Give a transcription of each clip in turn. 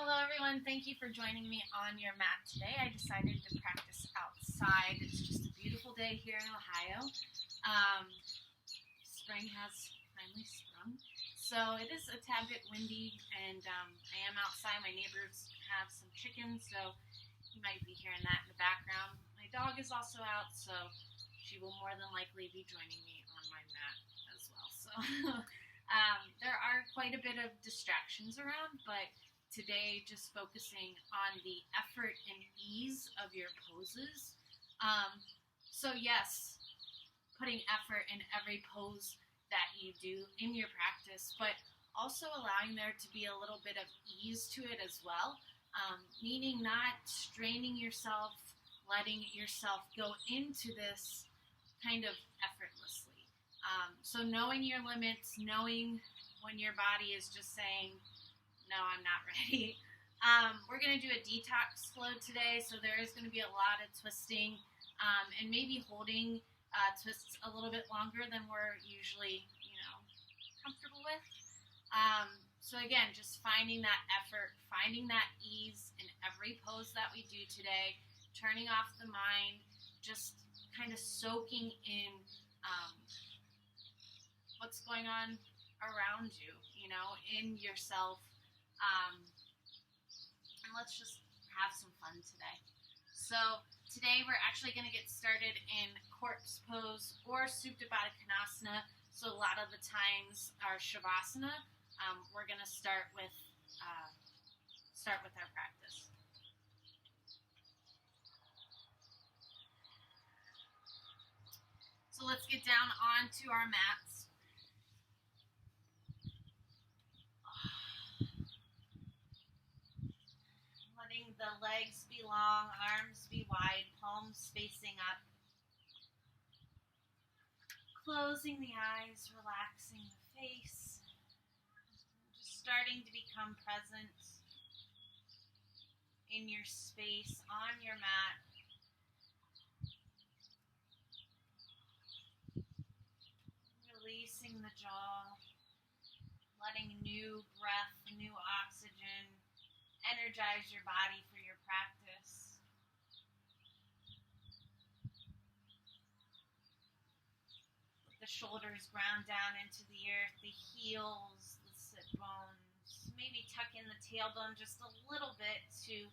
Hello everyone, thank you for joining me on your mat today. I decided to practice outside. It's just a beautiful day here in Ohio. Spring has finally sprung. So it is a tad bit windy and I am outside. My neighbors have some chickens, so you might be hearing that in the background. My dog is also out, so she will more than likely be joining me on my mat as well. So there are quite a bit of distractions around, but today just focusing on the effort and ease of your poses. So yes, putting effort in every pose that you do in your practice, but also allowing there to be a little bit of ease to it as well, meaning not straining yourself, letting yourself go into this kind of effortlessly. So knowing your limits, knowing when your body is just saying, no, I'm not ready. We're going to do a detox flow today, so there is going to be a lot of twisting and maybe holding twists a little bit longer than we're usually, comfortable with. So again, just finding that effort, finding that ease in every pose that we do today, turning off the mind, just kind of soaking in what's going on around you, in yourself. And let's just have some fun today. So today we're actually going to get started in corpse pose or Supta Baddha Konasana. So a lot of the times our Shavasana, we're going to start with our practice. So let's get down onto our mats. Letting the legs be long, arms be wide, palms facing up. Closing the eyes, relaxing the face. Just starting to become present in your space, on your mat. Releasing the jaw, letting new breath, new oxygen energize your body for your practice. The shoulders ground down into the earth, the heels, the sit bones. Maybe tuck in the tailbone just a little bit to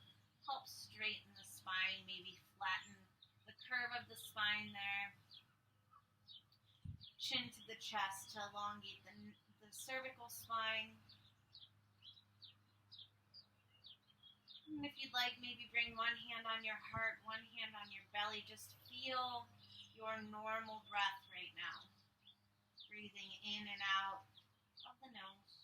help straighten the spine, maybe flatten the curve of the spine there. Chin to the chest to elongate the cervical spine. And if you'd like, maybe bring one hand on your heart, one hand on your belly. Just feel your normal breath right now. Breathing in and out of the nose.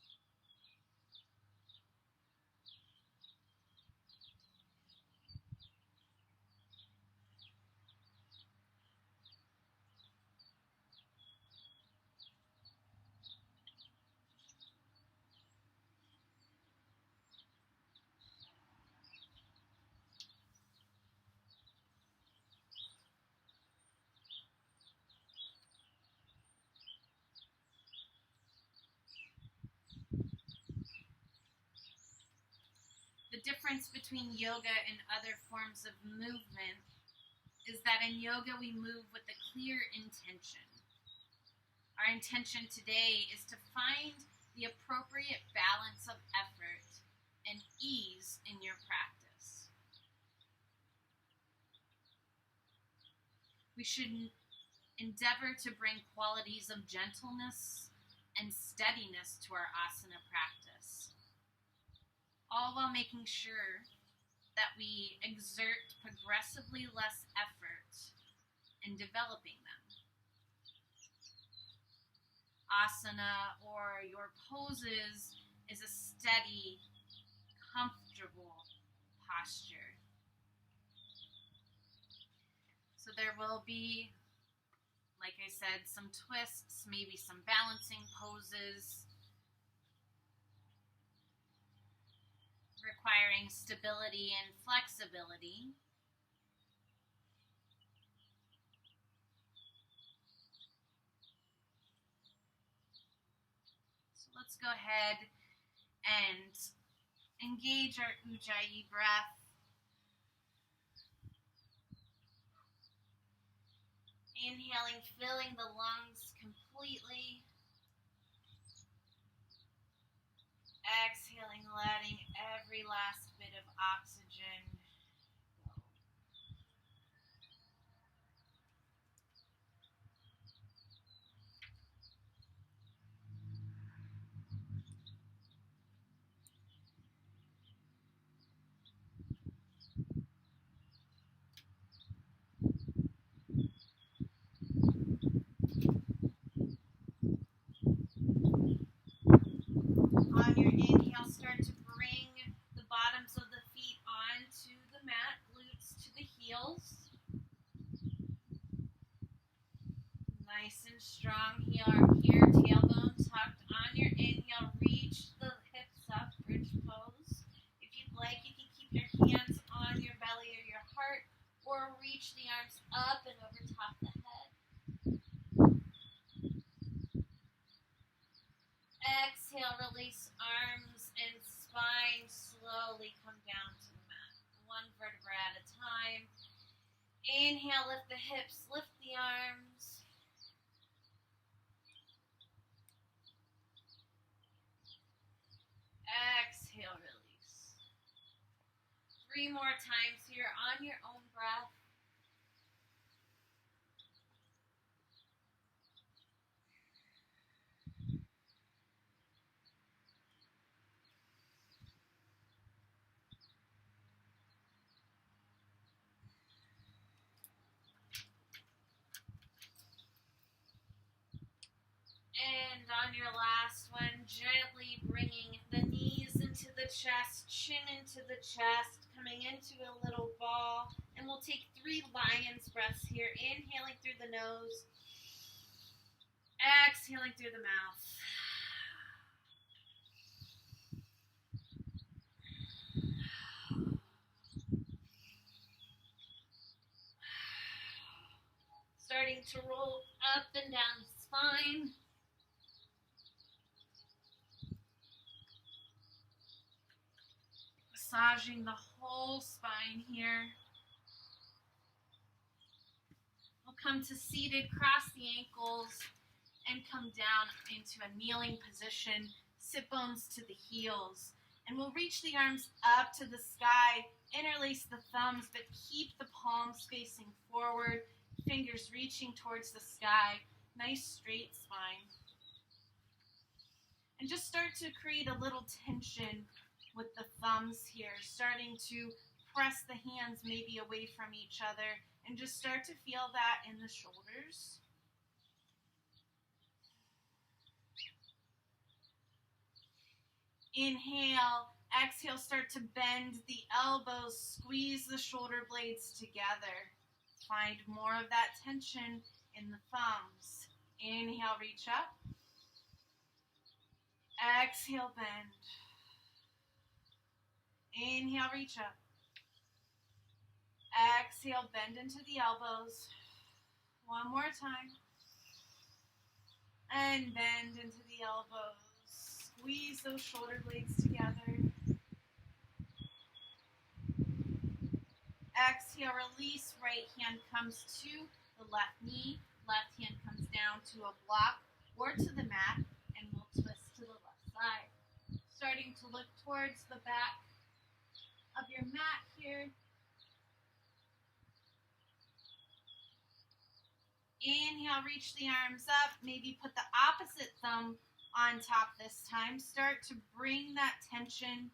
The difference between yoga and other forms of movement is that in yoga we move with a clear intention. Our intention today is to find the appropriate balance of effort and ease in your practice. We should endeavor to bring qualities of gentleness and steadiness to our asana practice, all while making sure that we exert progressively less effort in developing them. Asana, or your poses, is a steady, comfortable posture. So there will be, like I said, some twists, maybe some balancing poses, requiring stability and flexibility. So let's go ahead and engage our Ujjayi breath. Inhaling, filling the lungs completely. Exhaling, letting every last bit of oxygen go. On your inhale, start to bring the bottoms of the feet onto the mat, glutes to the heels. Nice and strong here, tailbone tucked. On your inhale, reach the hips up, bridge pose. If you'd like, you can keep your hands on your belly or your heart, or reach the arms up and over top the head. Exhale, release arms and spine, slowly come down to the mat, one vertebra at a time. Inhale, lift the hips, lift the arms. Exhale, release. 3 more times here on your own breath. And on your last one, gently bringing the knees into the chest, chin into the chest, coming into a little ball. And we'll take 3 lion's breaths here, inhaling through the nose, exhaling through the mouth. Starting to roll up and down the spine. Massaging the whole spine here. We'll come to seated, cross the ankles, and come down into a kneeling position, sit bones to the heels. And we'll reach the arms up to the sky, interlace the thumbs, but keep the palms facing forward, fingers reaching towards the sky. Nice straight spine. And just start to create a little tension with the thumbs here, starting to press the hands maybe away from each other, and just start to feel that in the shoulders. Inhale, exhale, start to bend the elbows, squeeze the shoulder blades together. Find more of that tension in the thumbs. Inhale, reach up. Exhale, bend. Inhale, reach up. Exhale, bend into the elbows. One more time. And bend into the elbows. Squeeze those shoulder blades together. Exhale, release. Right hand comes to the left knee. Left hand comes down to a block or to the mat, and we'll twist to the left side. Starting to look towards the back of your mat here. Inhale, reach the arms up. Maybe put the opposite thumb on top this time. Start to bring that tension.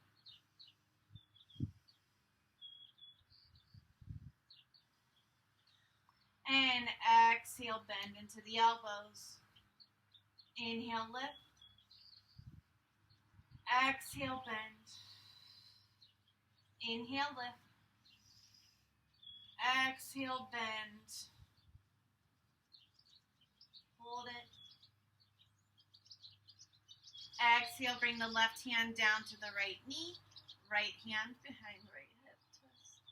And exhale, bend into the elbows. Inhale, lift. Exhale, bend. Inhale, lift. Exhale, bend. Hold it. Exhale, bring the left hand down to the right knee. Right hand behind the right hip. Twist.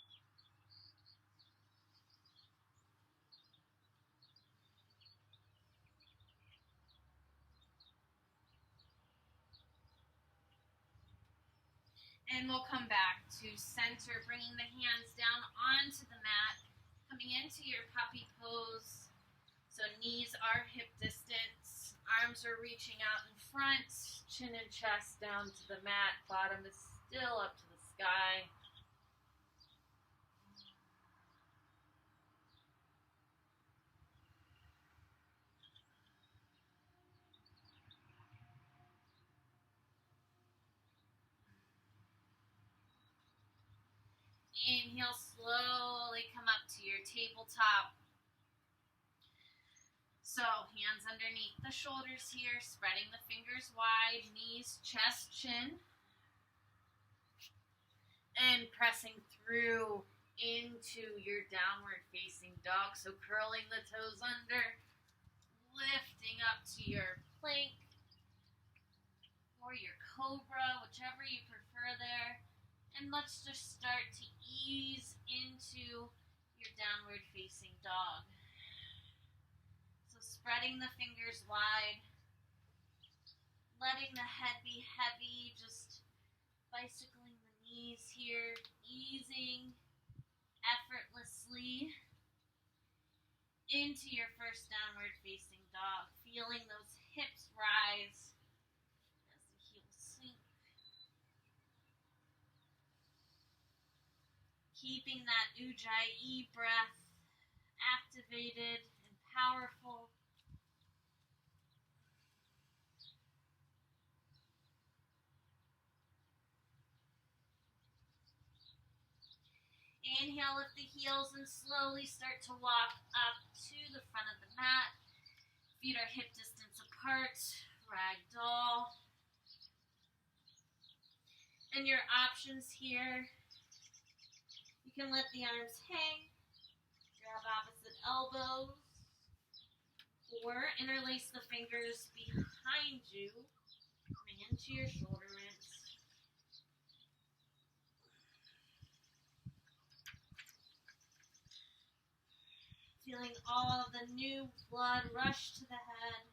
And we'll come back to center, bringing the hands down onto the mat, coming into your puppy pose. So knees are hip distance, arms are reaching out in front, chin and chest down to the mat, bottom is still up to the sky. Inhale, slowly come up to your tabletop. So hands underneath the shoulders here, spreading the fingers wide, knees, chest, chin. And pressing through into your downward facing dog. So curling the toes under, lifting up to your plank or your cobra, whichever you prefer there. And let's just start to ease into your downward facing dog. So spreading the fingers wide, letting the head be heavy, just bicycling the knees here, easing effortlessly into your first downward facing dog, feeling those hips rise as the heels sink. Keeping that Ujjayi breath activated and powerful. Inhale, lift the heels and slowly start to walk up to the front of the mat. Feet are hip distance apart, ragdoll. And your options here, you can let the arms hang, grab opposite elbows, or interlace the fingers behind you, coming into your shoulder rinse. Feeling all of the new blood rush to the head.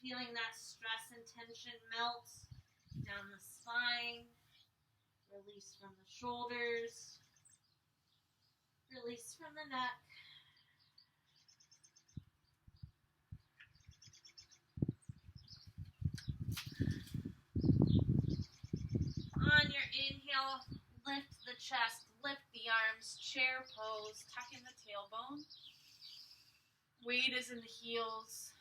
Feeling that stress and tension melt down the spine. Release from the shoulders. Release from the neck. On your inhale, lift the chest, lift the arms, chair pose, tuck in the tailbone. Weight is in the heels.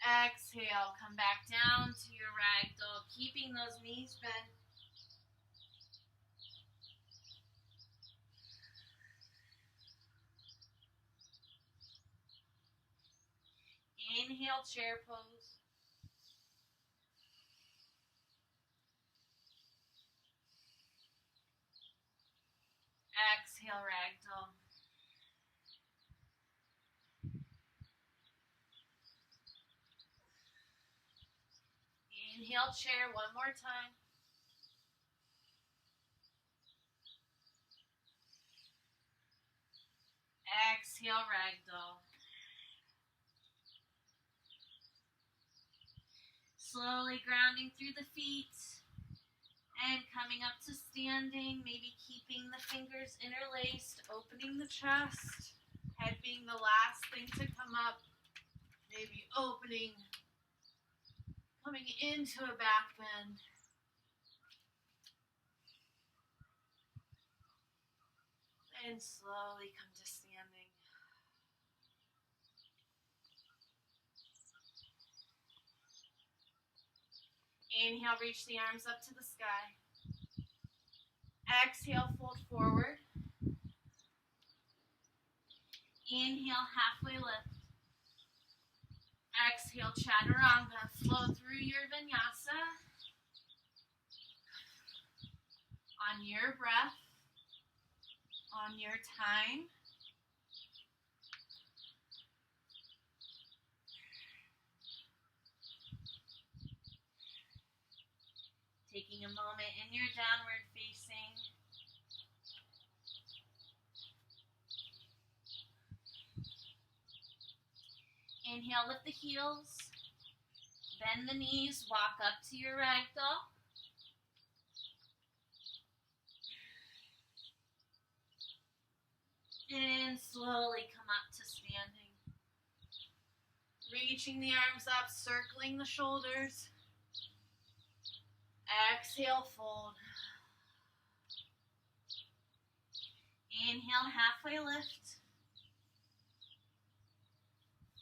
Exhale, come back down to your ragdoll, keeping those knees bent. Inhale, chair pose. Exhale, ragdoll. Inhale, chair, one more time. Exhale, ragdoll. Slowly grounding through the feet and coming up to standing, maybe keeping the fingers interlaced, opening the chest, head being the last thing to come up, maybe opening, coming into a back bend. And slowly come to standing. Inhale, reach the arms up to the sky. Exhale, fold forward. Inhale, halfway lift. Exhale, chaturanga. Flow through your vinyasa on your breath, on your time. Taking a moment in your downward facing. Inhale, lift the heels. Bend the knees, walk up to your ragdoll. And slowly come up to standing. Reaching the arms up, circling the shoulders. Exhale, fold. Inhale, halfway lift.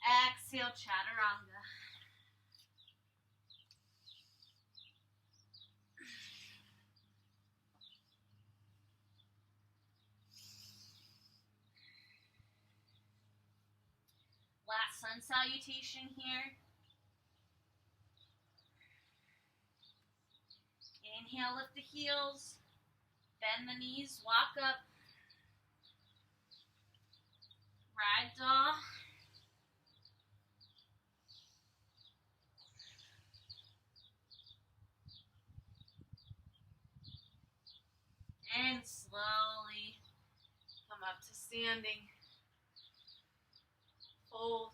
Exhale, chaturanga. Last sun salutation here. Inhale, lift the heels. Bend the knees, walk up. Ragdoll. And slowly come up to standing. Fold.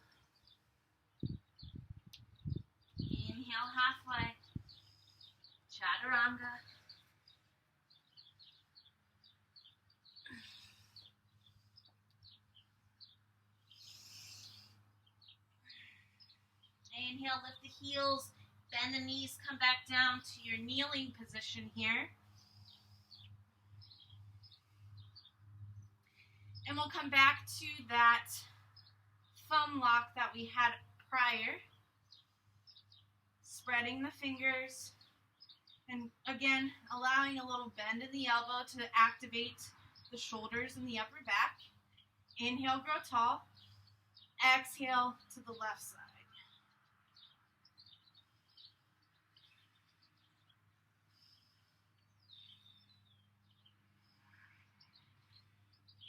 Inhale, halfway. Chaturanga. Inhale, lift the heels, bend the knees, come back down to your kneeling position here. And we'll come back to that thumb lock that we had prior. Spreading the fingers. And again, allowing a little bend in the elbow to activate the shoulders and the upper back. Inhale, grow tall. Exhale to the left side.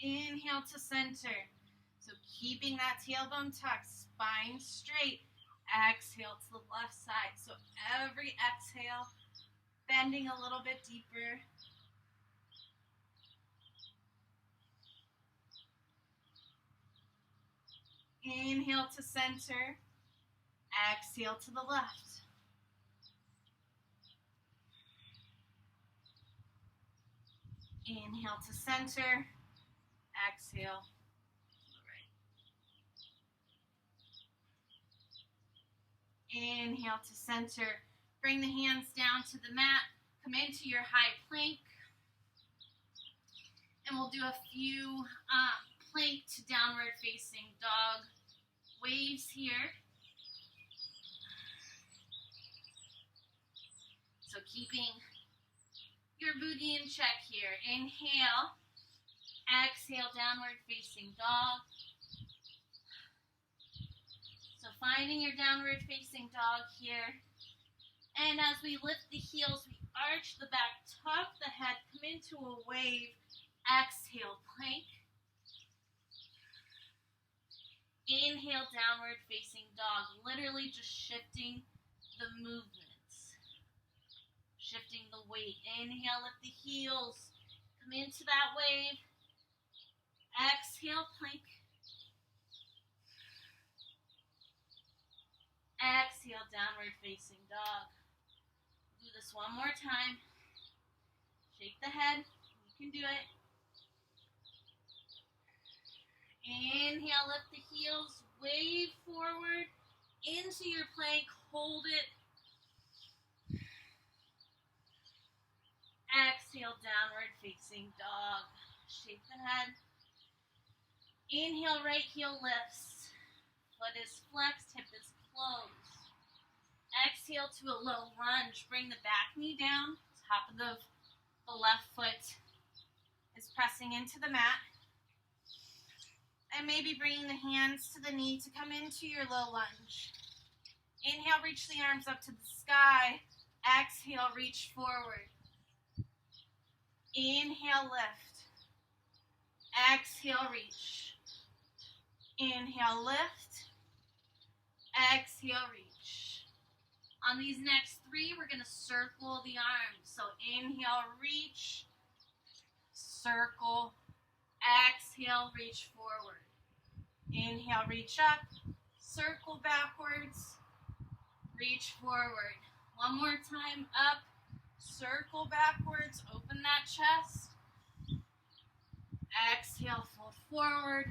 Inhale to center. So keeping that tailbone tucked, spine straight. Exhale to the left side. So every exhale, bending a little bit deeper. Inhale to center. Exhale to the left. Inhale to center. Exhale to the right. Inhale to center. Bring the hands down to the mat. Come into your high plank. And we'll do a few plank to downward facing dog waves here. So keeping your booty in check here. Inhale. Exhale, downward facing dog. So finding your downward facing dog here. And as we lift the heels, we arch the back, tuck the head, come into a wave. Exhale, plank. Inhale, downward facing dog. Literally just shifting the movements. Shifting the weight. Inhale, lift the heels. Come into that wave. Exhale, plank. Exhale, downward facing dog. Do this one more time. Shake the head. You can do it. Inhale, lift the heels. Wave forward into your plank. Hold it. Exhale, downward facing dog. Shake the head. Inhale, right heel lifts. Foot is flexed, hip is closed. Exhale to a low lunge. Bring the back knee down. Top of the left foot is pressing into the mat. And maybe bringing the hands to the knee to come into your low lunge. Inhale, reach the arms up to the sky. Exhale, reach forward. Inhale, lift. Exhale, reach. Inhale, lift. Exhale, reach. On these next three, we're going to circle the arms. So inhale, reach. Circle. Exhale, reach forward. Inhale, reach up. circle backwards, reach forward. One more time, up, circle backwards, open that chest. Exhale, fold forward,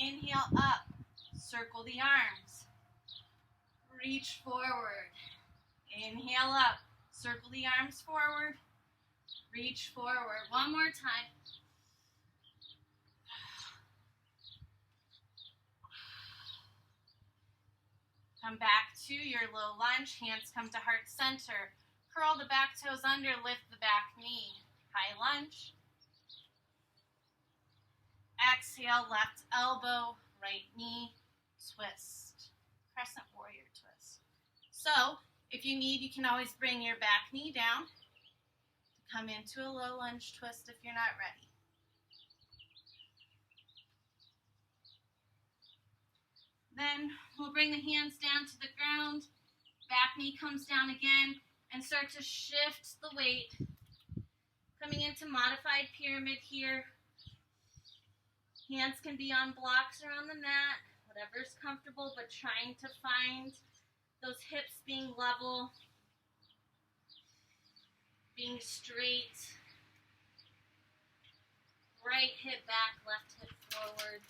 inhale up, circle the arms, reach forward, inhale up, circle the arms forward, reach forward. One more time. Come back to your low lunge, hands come to heart center. Curl the back toes under, lift the back knee. High lunge. Exhale, left elbow, right knee, twist. Crescent warrior twist. So, if you need, you can always bring your back knee down to come into a low lunge twist if you're not ready. Then we'll bring the hands down to the ground, back knee comes down again, and start to shift the weight. Coming into modified pyramid here. Hands can be on blocks or on the mat, whatever's comfortable, but trying to find those hips being level, being straight. Right hip back, left hip forward.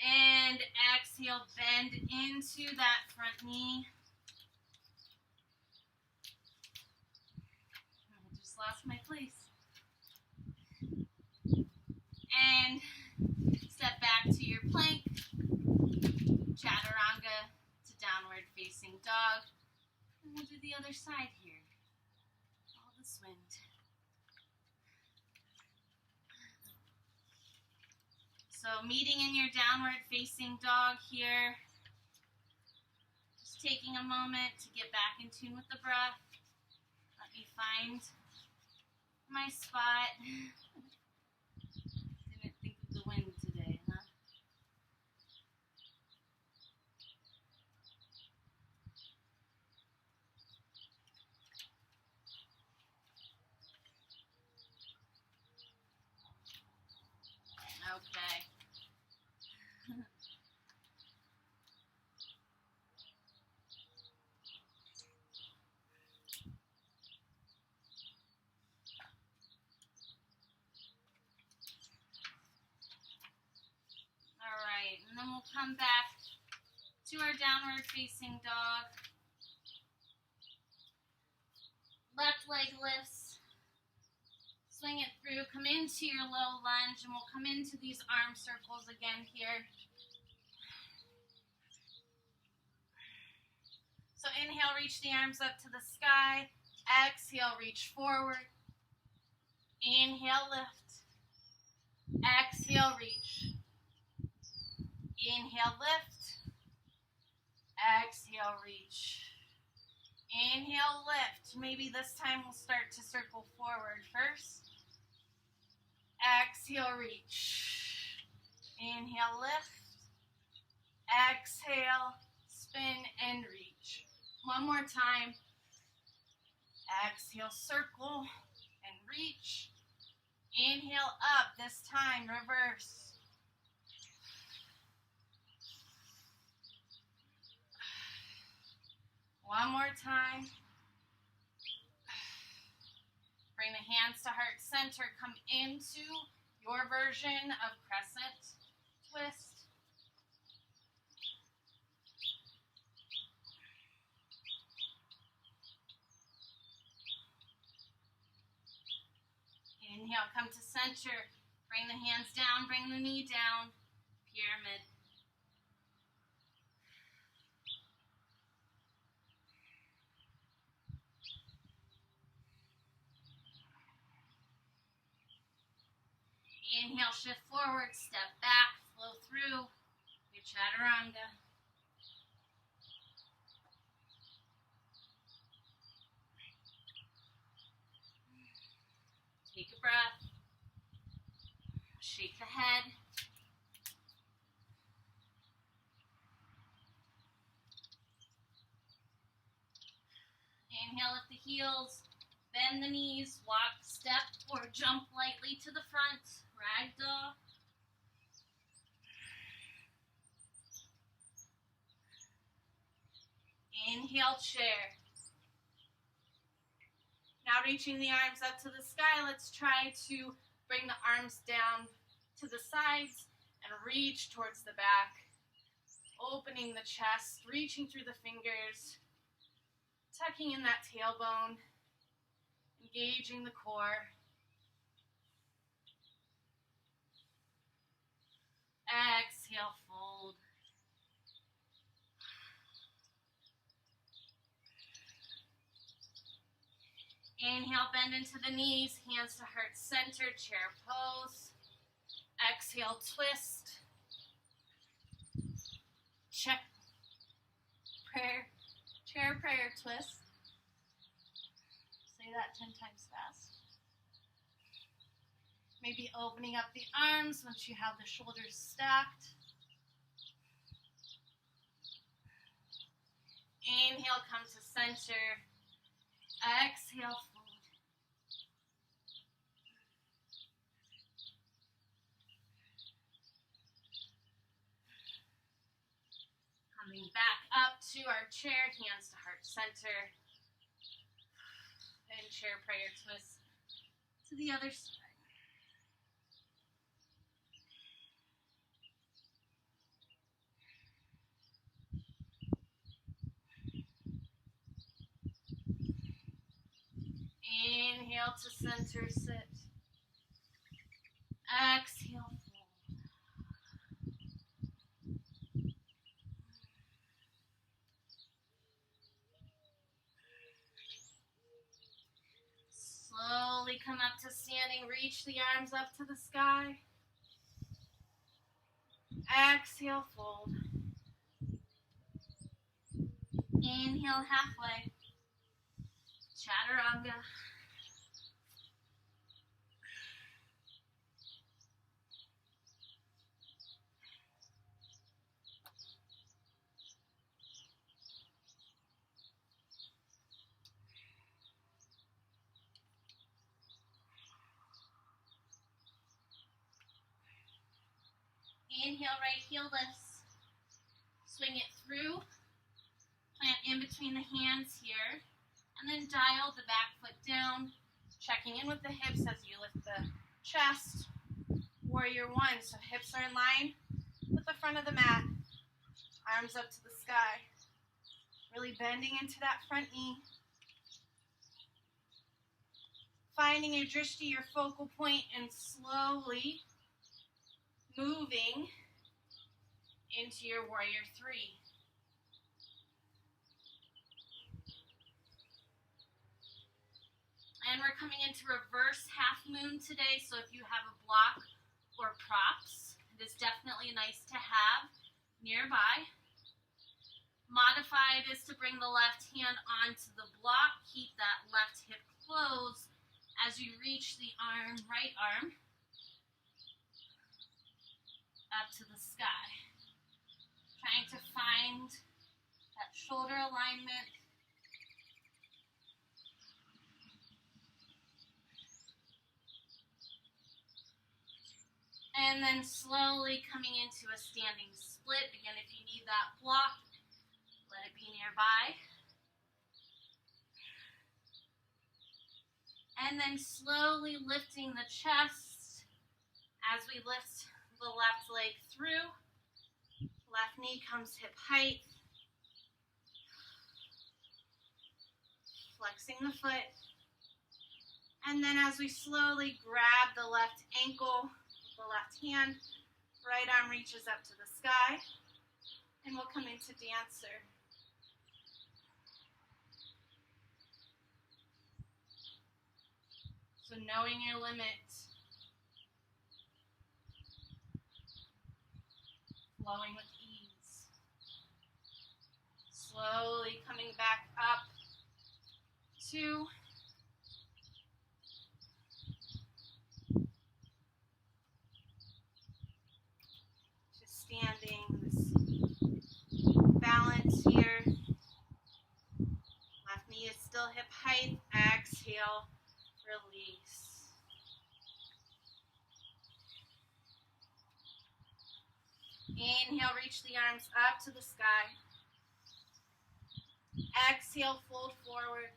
And exhale, bend into that front knee. I just lost my place. And step back to your plank. Chaturanga to downward facing dog. And we'll do the other side here. All this wind. So meeting in your downward facing dog here. Just taking a moment to get back in tune with the breath. Let me find my spot. Didn't think of the wind today, huh? Okay. All right, and then we'll come back to our downward facing dog. Left leg lifts. Swing it through, come into your low lunge, and we'll come into these arm circles again here. So inhale, reach the arms up to the sky. Exhale, reach forward. Inhale, lift. Exhale, reach. Inhale, lift. Exhale, reach. Inhale, lift. Maybe this time we'll start to circle forward first. Exhale, reach. Inhale, lift. Exhale, spin and reach. One more time. Exhale, circle and reach. Inhale, up. This time, reverse. One more time. Bring the hands to heart center. Come into your version of crescent twist. Inhale, come to center. Bring the hands down, bring the knee down. Pyramid. Inhale, shift forward, step back, flow through your chaturanga. Take a breath. Shake the head. Inhale, lift the heels. Bend the knees, walk, step, or jump lightly to the front. Ragdoll. Inhale, chair. Now reaching the arms up to the sky, let's try to bring the arms down to the sides and reach towards the back. Opening the chest, reaching through the fingers, tucking in that tailbone, engaging the core. Exhale, fold. Inhale, bend into the knees, hands to heart center, chair pose. Exhale, twist. Check. Prayer, chair prayer twist. Say that 10 times fast. Maybe opening up the arms once you have the shoulders stacked. Inhale, come to center. Exhale, fold. Coming back up to our chair, hands to heart center. And chair prayer twist to the other side. Inhale to center, sit. Exhale, fold. Slowly come up to standing, reach the arms up to the sky. Exhale, fold. Inhale, halfway. Chaturanga. Inhale, right heel lifts. Swing it through. Plant in between the hands here. And then dial the back foot down. Checking in with the hips as you lift the chest. Warrior one. So hips are in line with the front of the mat. Arms up to the sky. Really bending into that front knee. Finding your drishti, your focal point, and slowly moving into your warrior three. And we're coming into reverse half moon today, so if you have a block or props, it is definitely nice to have nearby. Modified is to bring the left hand onto the block, keep that left hip closed as you reach the arm, right arm, up to the sky. Trying to find that shoulder alignment. And then slowly coming into a standing split. Again, if you need that block, let it be nearby. And then slowly lifting the chest as we lift the left leg through. Left knee comes hip height. Flexing the foot. And then as we slowly grab the left ankle, the left hand, right arm reaches up to the sky, and we'll come into dancer. So knowing your limit, flowing with ease. Slowly coming back up to standing, this balance here. Left knee is still hip height. Exhale, release. Inhale, reach the arms up to the sky. Exhale, fold forward.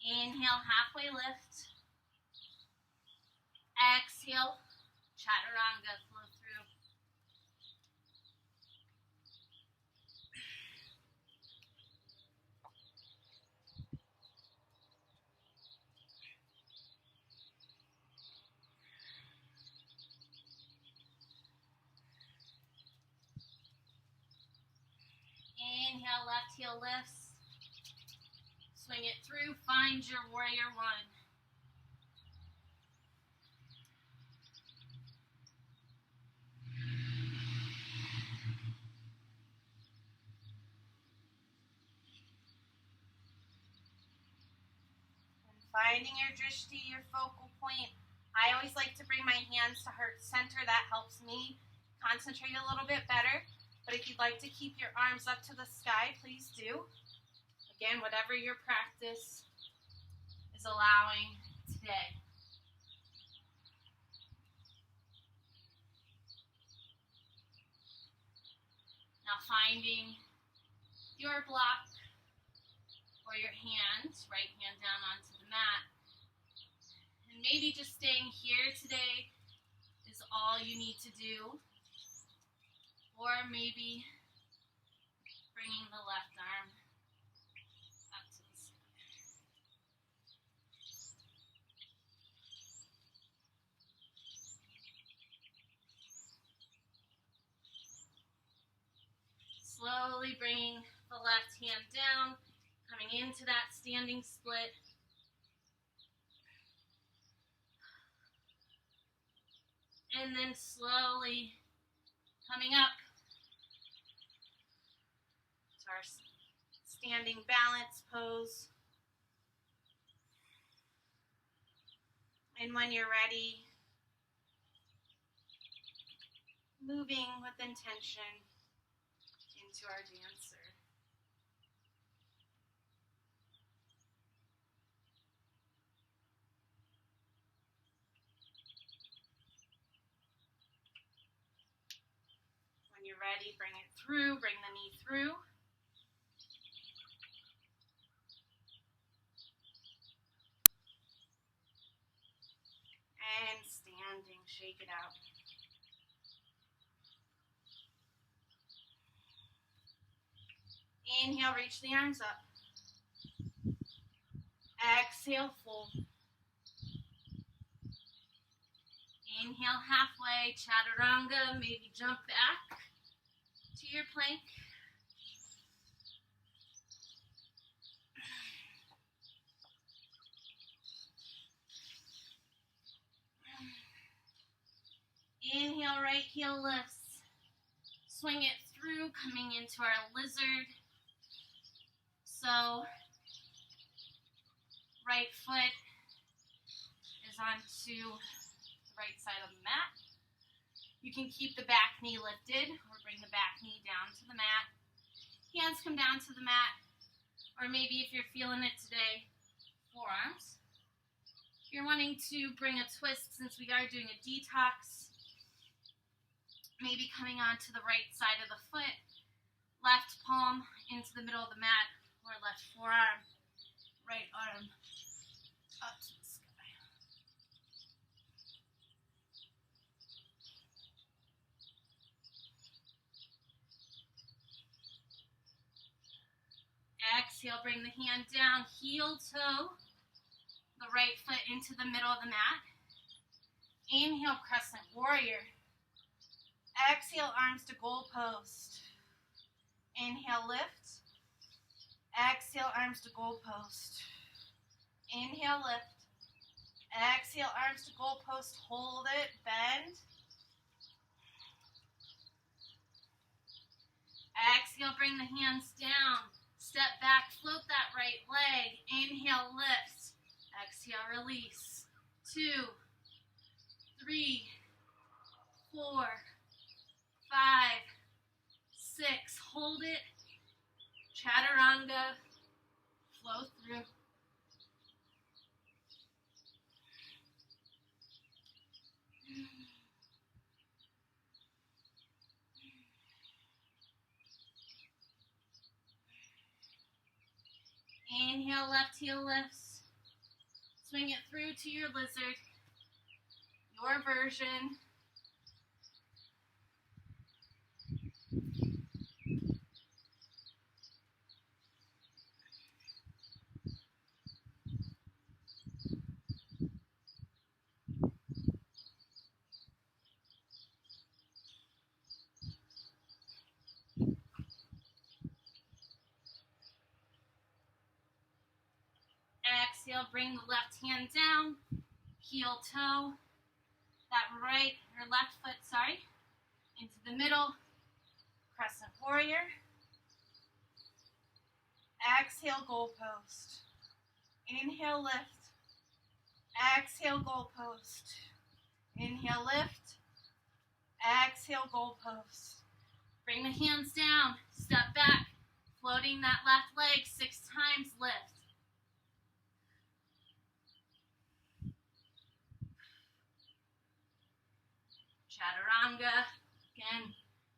Inhale, halfway lift. Exhale, chaturanga, flow through. Inhale, left heel lifts. Swing it through, find your warrior one. And finding your drishti, your focal point. I always like to bring my hands to heart center. That helps me concentrate a little bit better. But if you'd like to keep your arms up to the sky, please do. Again, whatever your practice is allowing today. Now finding your block or your hand, right hand down onto the mat. And maybe just staying here today is all you need to do. Or maybe bringing the left arm up to the sky. Slowly bringing the left hand down, coming into that standing split. And then slowly coming up to our standing balance pose. And when you're ready, moving with intention into our dancer. When you're ready, bring it through, bring the knee through. And standing, shake it out. Inhale, reach the arms up. Exhale, fold. Inhale, halfway, chaturanga, maybe jump back to your plank. Inhale, right heel lifts. Swing it through, coming into our lizard. So, right foot is onto the right side of the mat. You can keep the back knee lifted or bring the back knee down to the mat. Hands come down to the mat. Or maybe if you're feeling it today, forearms. If you're wanting to bring a twist, since we are doing a detox, maybe coming onto the right side of the foot, left palm into the middle of the mat, or left forearm, right arm up to the sky. Exhale, bring the hand down, heel toe, the right foot into the middle of the mat. Inhale, crescent warrior. Exhale, arms to goal post. Inhale, lift. Exhale, arms to goal post. Inhale, lift. Exhale, arms to goal post. Hold it, bend. Exhale, bring the hands down. Step back, float that right leg. Inhale, lift. Exhale, release. 2, 3, 4, 5, 6. Hold it. Chaturanga. Flow through. Inhale, left heel lifts. Swing it through to your lizard, your version. Exhale, bring the left hand down, heel toe, that right or left foot, into the middle, crescent warrior. Exhale, goalpost. Inhale, lift. Exhale, goalpost. Inhale, lift. Exhale, goalpost. Bring the hands down, step back, floating that left leg 6 times, lift. Chaturanga, again,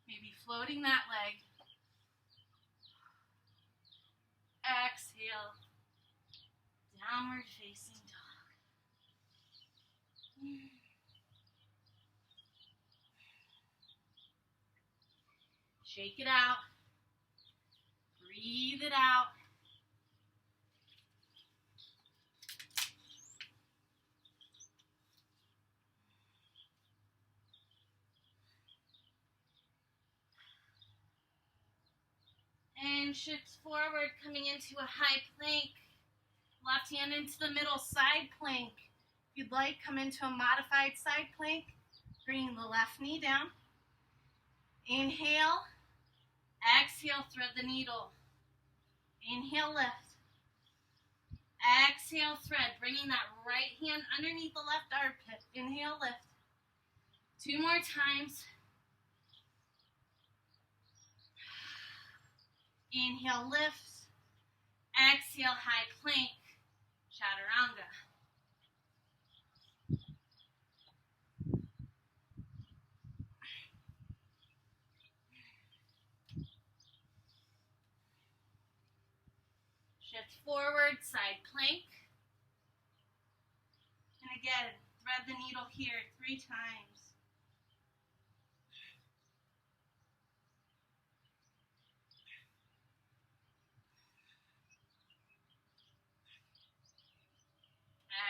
maybe floating that leg. Exhale, downward facing dog. Shake it out. Breathe it out. And shift forward, coming into a high plank. Left hand into the middle, side plank. If you'd like, come into a modified side plank. Bring the left knee down. Inhale. Exhale, thread the needle. Inhale, lift. Exhale, thread. Bringing that right hand underneath the left armpit. Inhale, lift. 2 more times. Inhale, lift. Exhale, high plank. Chaturanga. Shift forward, side plank. And again, thread the needle here 3 times.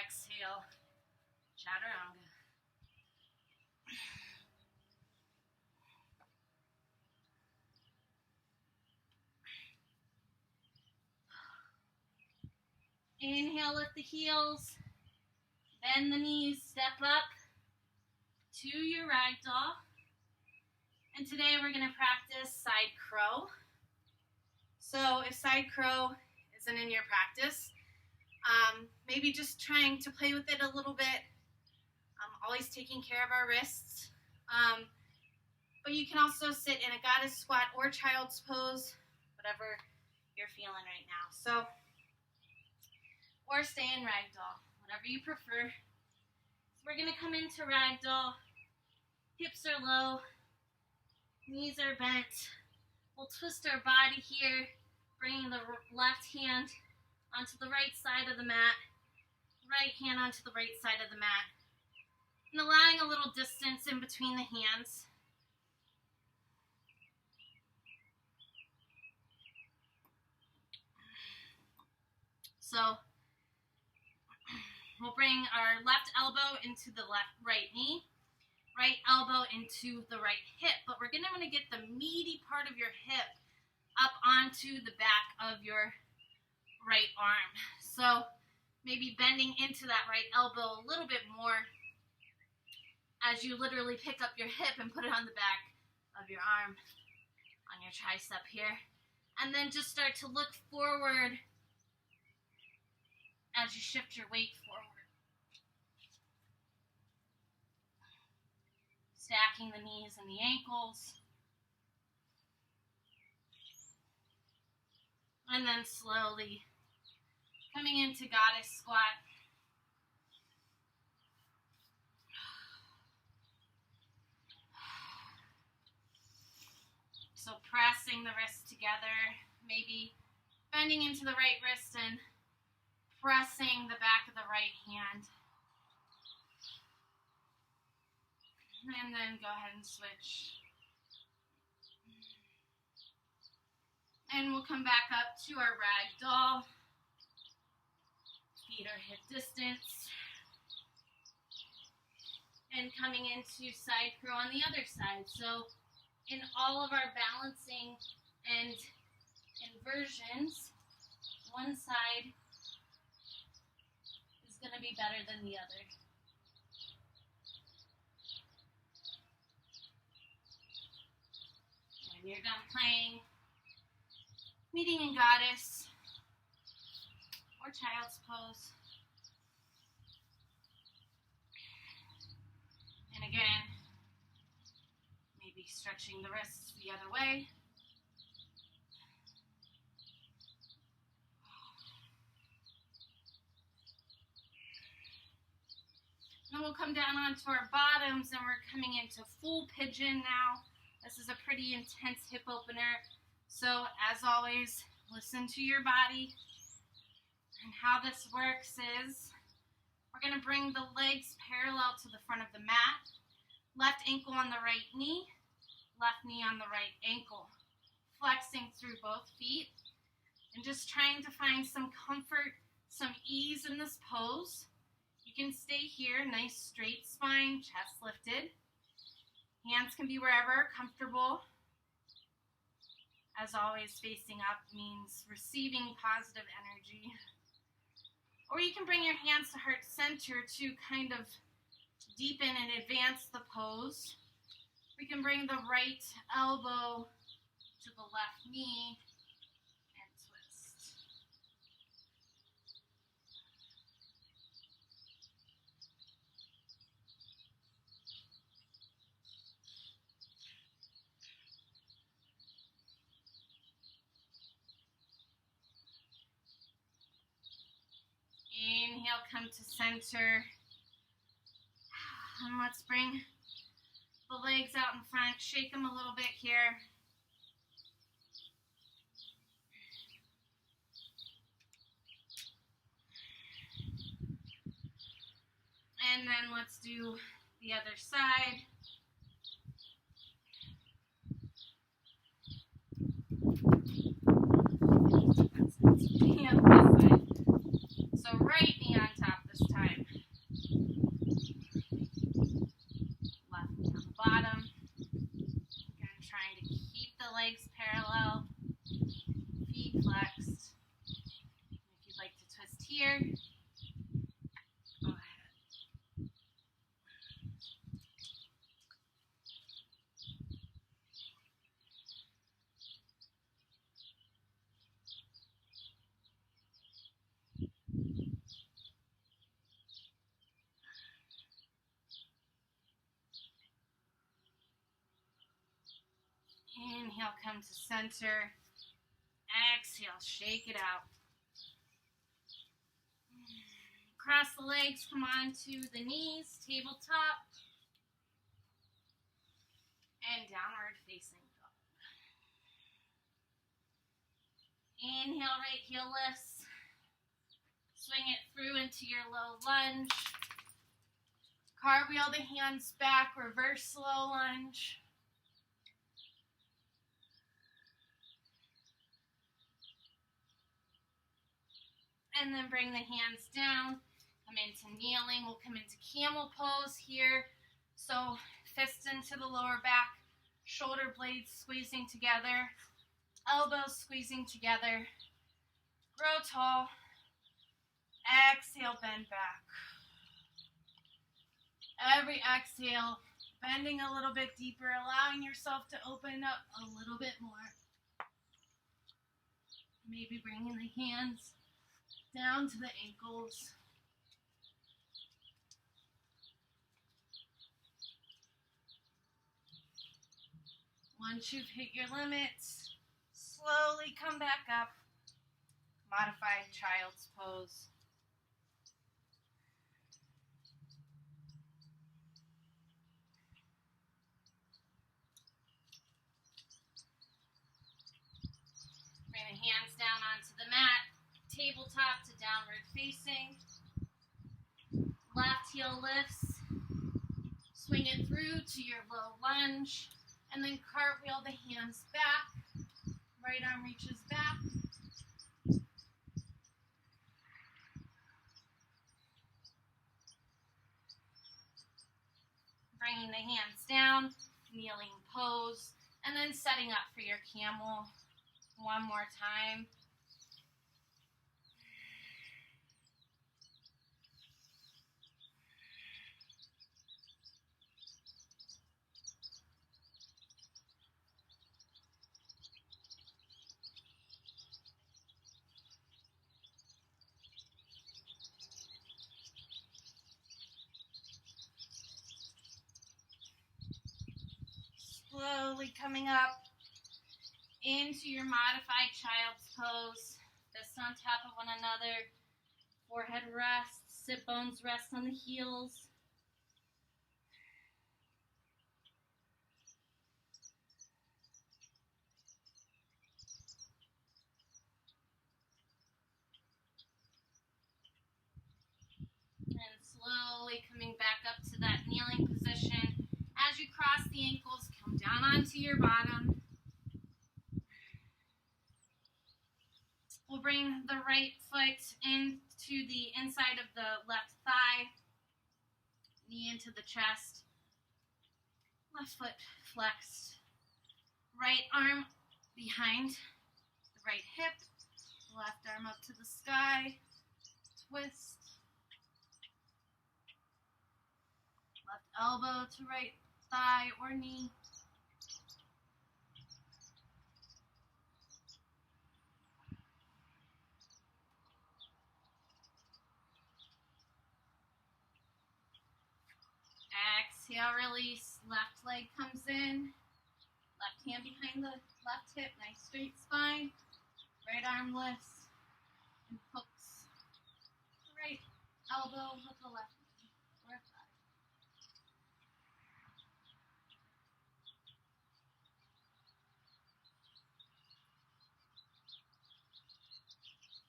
Exhale, chaturanga. Inhale, lift the heels, bend the knees, step up to your ragdoll. And today we're going to practice side crow. So if side crow isn't in your practice, maybe just trying to play with it a little bit, always taking care of our wrists. But you can also sit in a goddess squat or child's pose, whatever you're feeling right now. So, or stay in ragdoll, whatever you prefer. So we're going to come into ragdoll. Hips are low, knees are bent. We'll twist our body here, bringing the left hand onto the right side of the mat, right hand onto the right side of the mat, and allowing a little distance in between the hands. So we'll bring our left elbow into the right knee, right elbow into the right hip, but we're going to want to get the meaty part of your hip up onto the back of your right arm. So maybe bending into that right elbow a little bit more as you literally pick up your hip and put it on the back of your arm, on your tricep here. And then just start to look forward as you shift your weight forward. Stacking the knees and the ankles. And then slowly coming into goddess squat. So pressing the wrists together, maybe bending into the right wrist and pressing the back of the right hand. And then go ahead and switch. And we'll come back up to our rag doll. Feet are hip distance. And coming into side crow on the other side. So in all of our balancing and inversions, one side is going to be better than the other. When you're done playing, meeting in goddess or child's pose. And again, maybe stretching the wrists the other way. Then we'll come down onto our bottoms and we're coming into full pigeon now. This is a pretty intense hip opener. So as always, listen to your body. And how this works is we're going to bring the legs parallel to the front of the mat. Left ankle on the right knee, left knee on the right ankle. Flexing through both feet and just trying to find some comfort, some ease in this pose. You can stay here, nice straight spine, chest lifted. Hands can be wherever comfortable. As always, facing up means receiving positive energy. Or you can bring your hands to heart center to kind of deepen and advance the pose. We can bring the right elbow to the left knee and twist. Inhale, come to center. And let's bring the legs out in front. Shake them a little bit here. And then let's do the other side. So right knee on top this time. Left knee on the bottom. Again, trying to keep the legs parallel. Feet flexed. If you'd like to twist here, go ahead. Inhale, come to center. Exhale, shake it out. Cross the legs, come on to the knees, tabletop. And downward facing dog. Inhale, right heel lifts. Swing it through into your low lunge. Cartwheel the hands back, reverse slow lunge. And then bring the hands down, come into kneeling. We'll come into camel pose here. So fists into the lower back, shoulder blades squeezing together, elbows squeezing together. Grow tall. Exhale, bend back. Every exhale, bending a little bit deeper, allowing yourself to open up a little bit more. Maybe bringing the hands down to the ankles. Once you've hit your limits, slowly come back up. Modified child's pose. Bring the hands down on onto the mat, tabletop to downward facing. Left heel lifts. Swing it through to your low lunge, and then cartwheel the hands back. Right arm reaches back. Bringing the hands down, kneeling pose, and then setting up for your camel one more time. Slowly coming up into your modified child's pose. Fists on top of one another. Forehead rests. Sit bones rest on the heels. And slowly coming back up to that kneeling position. As you cross the ankles, come down onto your bottom. We'll bring the right foot into the inside of the left thigh, knee into the chest, left foot flexed, right arm behind the right hip, left arm up to the sky, twist, left elbow to right thigh or knee. Exhale, release. Left leg comes in. Left hand behind the left hip. Nice straight spine. Right arm lifts and hooks the right elbow with the left knee or thigh.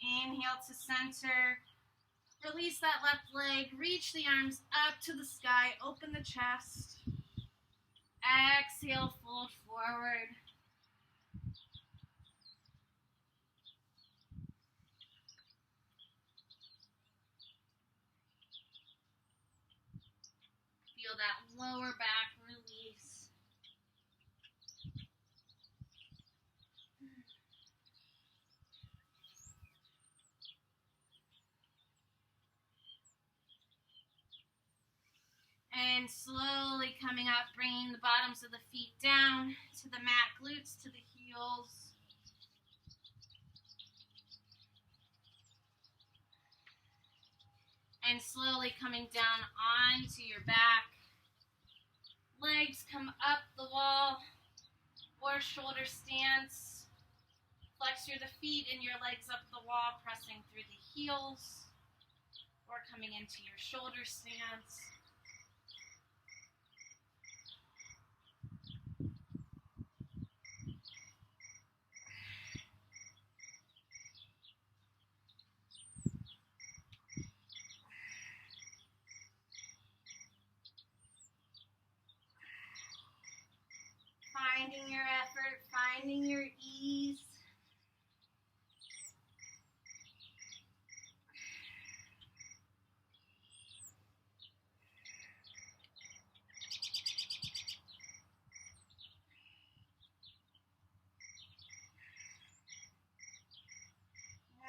Inhale to center. Release that left leg. Reach the arms up to the sky. Open the chest. Exhale, fold forward. Feel that lower back release. And slowly coming up, bringing the bottoms of the feet down to the mat, glutes to the heels. And slowly coming down onto your back. Legs come up the wall or shoulder stance. Flex through the feet and your legs up the wall, pressing through the heels or coming into your shoulder stance. Finding your effort, finding your ease.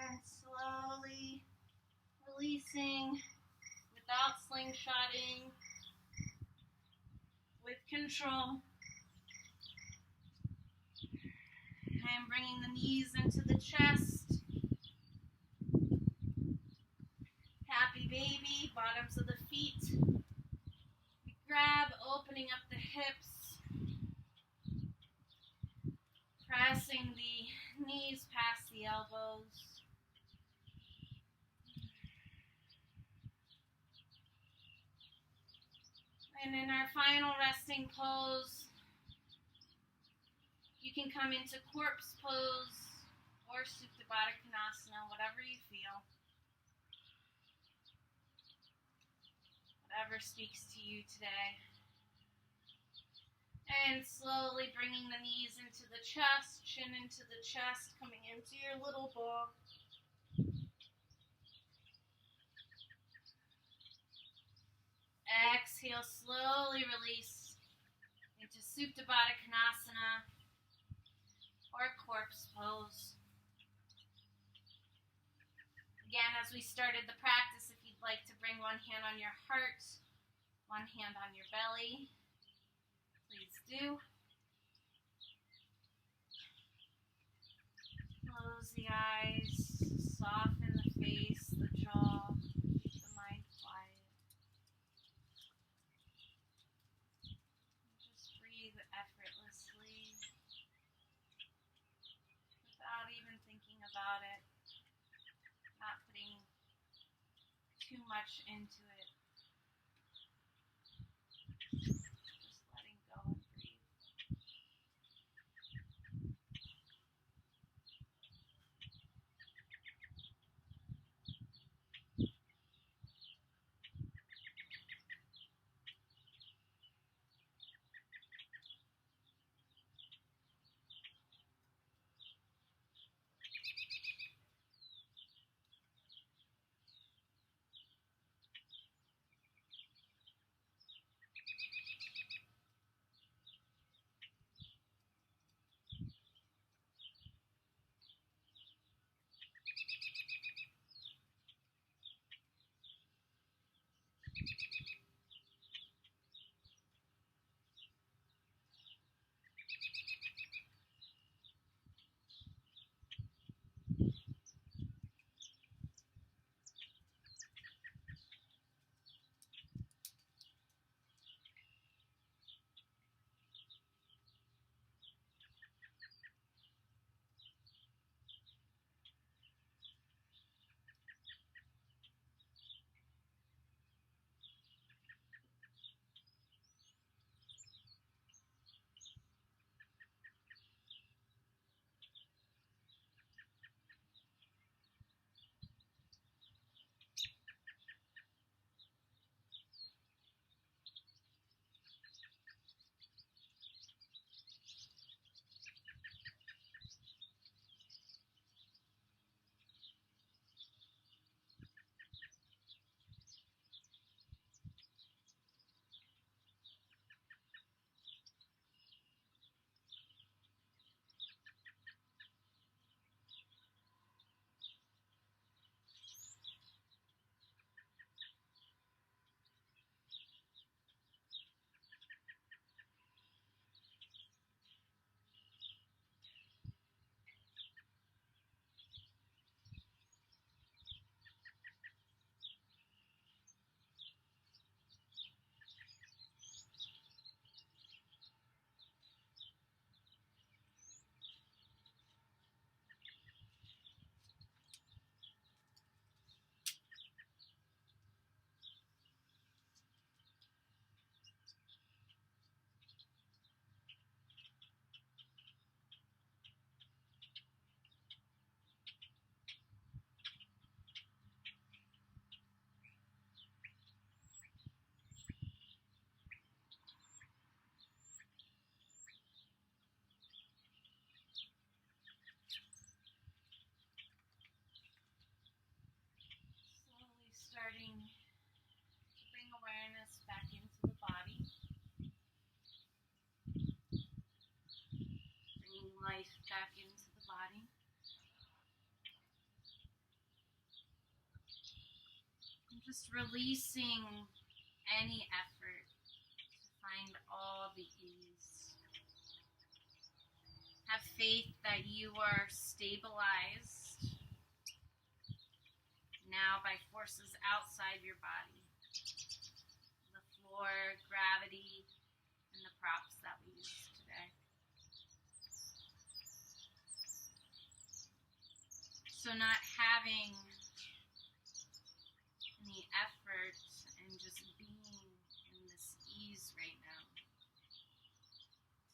And slowly releasing without slingshotting, with control. And bringing the knees into the chest. Happy baby, bottoms of the feet. We grab, opening up the hips. Pressing the knees past the elbows. And in our final resting pose, you can come into corpse pose or Supta Baddha Konasana, whatever you feel. Whatever speaks to you today. And slowly bringing the knees into the chest, chin into the chest, coming into your little ball. Exhale, slowly release into Supta Baddha Konasana or corpse pose. Again, as we started the practice, if you'd like to bring one hand on your heart, one hand on your belly, please do. Close the eyes, soften the face, the jaw, keep the mind quiet. Just breathe effortlessly without even thinking about it, not putting too much into it. Just letting go and breathe. Starting to bring awareness back into the body, bringing life back into the body. And just releasing any effort to find all the ease. Have faith that you are stabilized now by forces outside your body. The floor, gravity, and the props that we used today. So not having any effort and just being in this ease right now.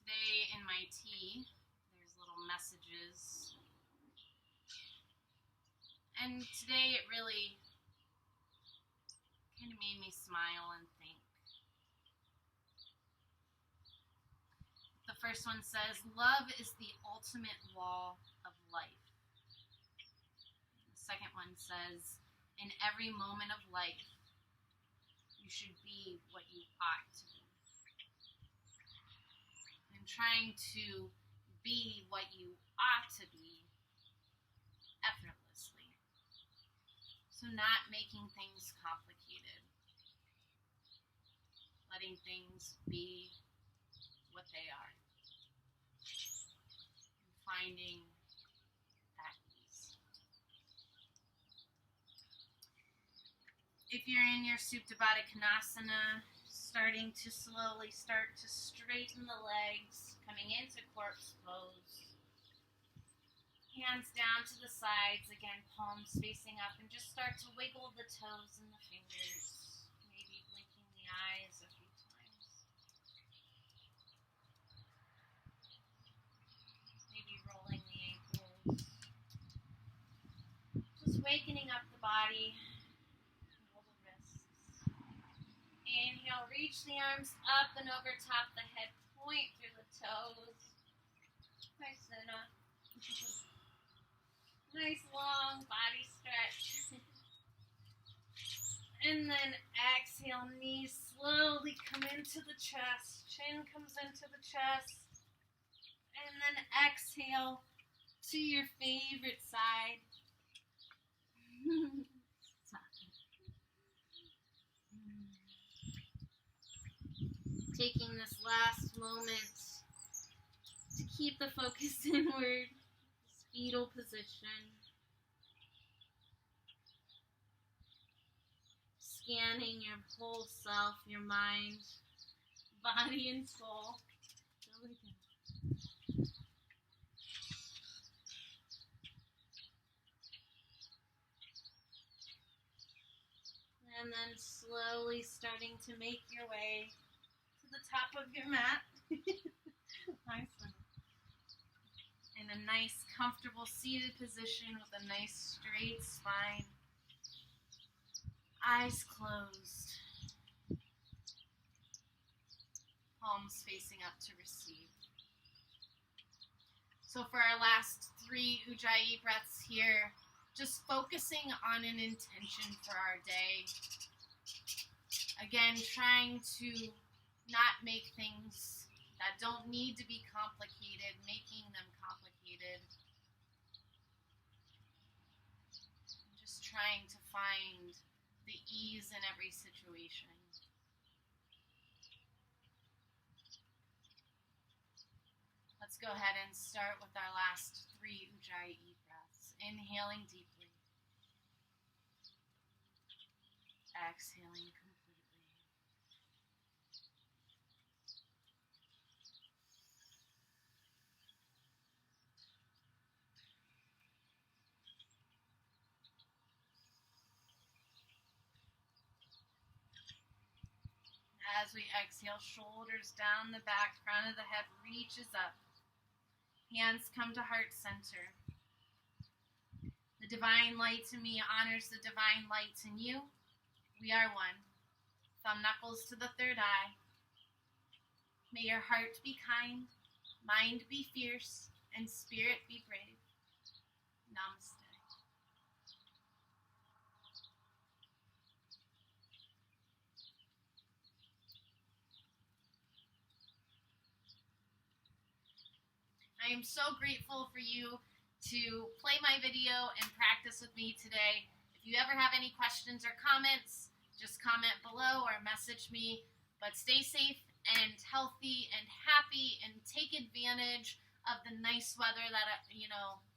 Today in my tea, there's little messages And today it really kind of made me smile and think. The first one says, love is the ultimate law of life. The second one says, in every moment of life, you should be what you ought to be. And trying to be what you ought to be effortlessly. So not making things complicated. Letting things be what they are. And finding that ease. If you're in your Supta Baddha Konasana, starting to slowly start to straighten the legs, coming into corpse pose. Hands down to the sides, again, palms facing up, and just start to wiggle the toes and the fingers, maybe blinking the eyes a few times. Maybe rolling the ankles. Just wakening up the body. Roll the wrists. Inhale, reach the arms up and over top the head, point through the toes. Nice nice long body stretch. And then exhale, knees slowly come into the chest. Chin comes into the chest. And then exhale to your favorite side. Taking this last moment to keep the focus inward, fetal position. Scanning your whole self, your mind, body, and soul. And then slowly starting to make your way to the top of your mat. Nice one. In a nice, comfortable seated position with a nice straight spine. Eyes closed. Palms facing up to receive. So for our last 3 Ujjayi breaths here, just focusing on an intention for our day. Again, trying to not make things that don't need to be complicated, making them complicated. Just trying to find the ease in every situation. Let's go ahead and start with our last 3 Ujjayi breaths. Inhaling deeply. Exhaling completely. As we exhale, shoulders down the back, crown of the head reaches up. Hands come to heart center. The divine light in me honors the divine light in you. We are one. Thumb knuckles to the third eye. May your heart be kind, mind be fierce, and spirit be brave. Namaste. I am so grateful for you to play my video and practice with me today. If you ever have any questions or comments, just comment below or message me. But stay safe and healthy and happy and take advantage of the nice weather that,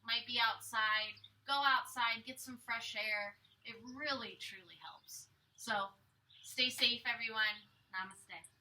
might be outside. Go outside, get some fresh air. It really, truly helps. So stay safe, everyone. Namaste.